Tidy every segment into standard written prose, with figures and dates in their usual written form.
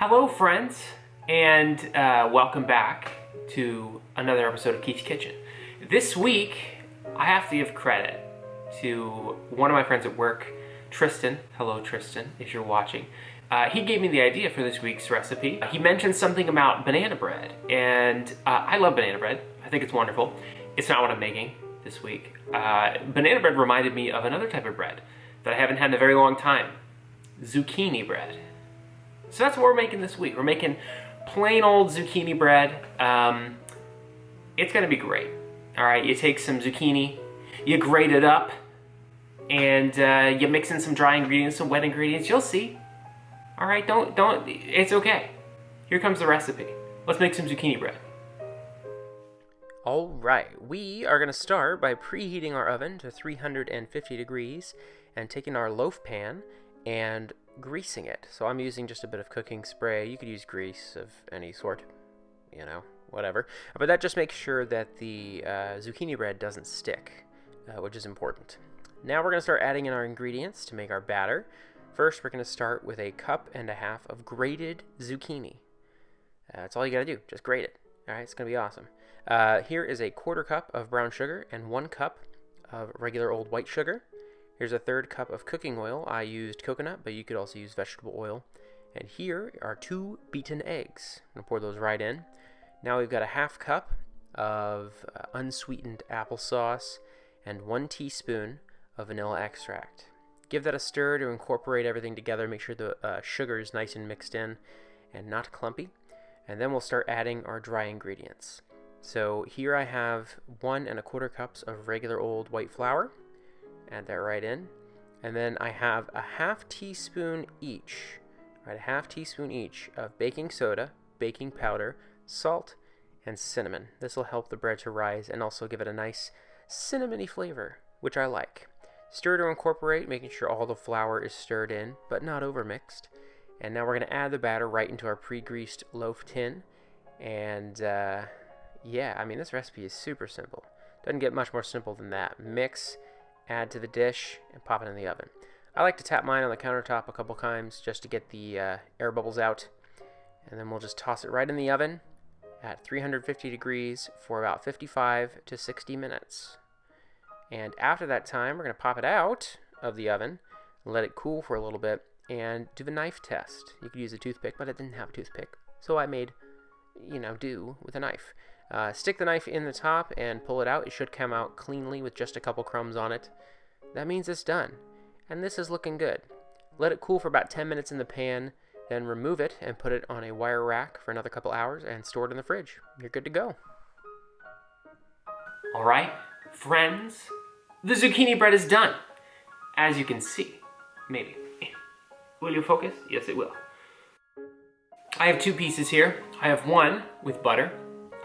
Hello friends, and welcome back to another episode of Keefe's Kitchen. This week, I have to give credit to one of my friends at work, Tristan. Hello Tristan, if you're watching. He gave me the idea for this week's recipe. He mentioned something about banana bread, and I love banana bread. I think it's wonderful. It's not what I'm making this week. Banana bread reminded me of another type of bread that I haven't had in a very long time. Zucchini bread. So that's what we're making this week. We're making plain old zucchini bread. It's gonna be great. All right, you take some zucchini, you grate it up, and you mix in some dry ingredients, some wet ingredients. You'll see. All right, don't, it's okay. Here comes the recipe. Let's make some zucchini bread. All right, we are gonna start by preheating our oven to 350 degrees and taking our loaf pan and greasing it. So I'm using just a bit of cooking spray. You could use grease of any sort, you know, whatever. But that just makes sure that the zucchini bread doesn't stick, which is important. Now we're going to start adding in our ingredients to make our batter. First, we're going to start with 1.5 cups of grated zucchini. That's all you got to do. Just grate it. All right, it's going to be awesome. Here is 1/4 cup of brown sugar and 1 cup of regular old white sugar. Here's 1/3 cup of cooking oil. I used coconut, but you could also use vegetable oil. And here are 2 beaten eggs. I'm going to pour those right in. Now we've got 1/2 cup of unsweetened applesauce and 1 teaspoon of vanilla extract. Give that a stir to incorporate everything together. Make sure the sugar is nice and mixed in and not clumpy. And then we'll start adding our dry ingredients. So here I have 1¼ cups of regular old white flour. Add that right in. And then I have 1/2 teaspoon each, right, 1/2 teaspoon each of baking soda, baking powder, salt, and cinnamon. This will help the bread to rise and also give it a nice cinnamony flavor, which I like. Stir to incorporate, making sure all the flour is stirred in, but not overmixed. And now we're going to add the batter right into our pre-greased loaf tin. And yeah, I mean, this recipe is super simple. Doesn't get much more simple than that. Mix, add to the dish, and pop it in the oven. I like to tap mine on the countertop a couple times just to get the air bubbles out. And then we'll just toss it right in the oven at 350 degrees for about 55 to 60 minutes. And after that time, we're going to pop it out of the oven, let it cool for a little bit, and do the knife test. You could use a toothpick, but I didn't have a toothpick, so I made, do with a knife. Stick the knife in the top and pull it out. It should come out cleanly with just a couple crumbs on it. That means it's done. And this is looking good. Let it cool for about 10 minutes in the pan, then remove it and put it on a wire rack for another couple hours and store it in the fridge. You're good to go. All right, friends, the zucchini bread is done. As you can see, maybe. Will you focus? Yes, it will. I have 2 pieces here. I have one with butter.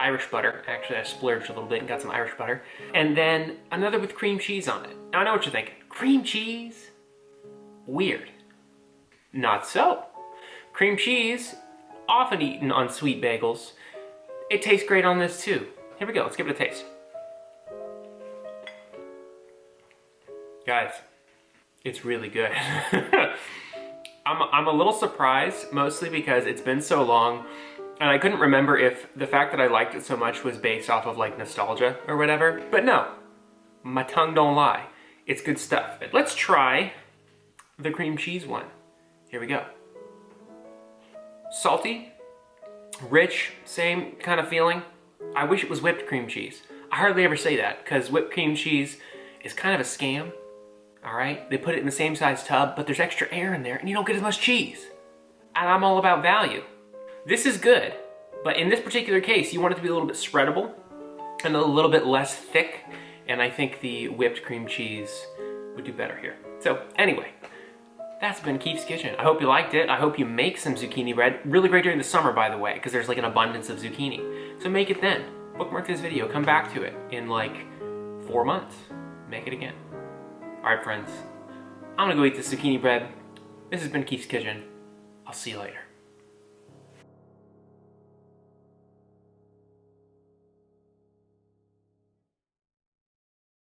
Irish butter. Actually, I splurged a little bit and got some Irish butter. And then another with cream cheese on it. Now, I know what you're thinking. Cream cheese? Weird. Not so. Cream cheese, often eaten on sweet bagels. It tastes great on this too. Here we go. Let's give it a taste. Guys, it's really good. I'm a little surprised, mostly because it's been so long. And I couldn't remember if the fact that I liked it so much was based off of like nostalgia or whatever. But no, my tongue don't lie. It's good stuff. But let's try the cream cheese one. Here we go. Salty, rich, same kind of feeling. I wish it was whipped cream cheese. I hardly ever say that because whipped cream cheese is kind of a scam. All right, they put it in the same size tub, but there's extra air in there and you don't get as much cheese. And I'm all about value. This is good, but in this particular case, you want it to be a little bit spreadable and a little bit less thick, and I think the whipped cream cheese would do better here. So anyway, that's been Keefe's Kitchen. I hope you liked it. I hope you make some zucchini bread. Really great during the summer, by the way, because there's like an abundance of zucchini. So make it then. Bookmark this video, come back to it in like 4 months. Make it again. All right, friends, I'm gonna go eat this zucchini bread. This has been Keefe's Kitchen. I'll see you later.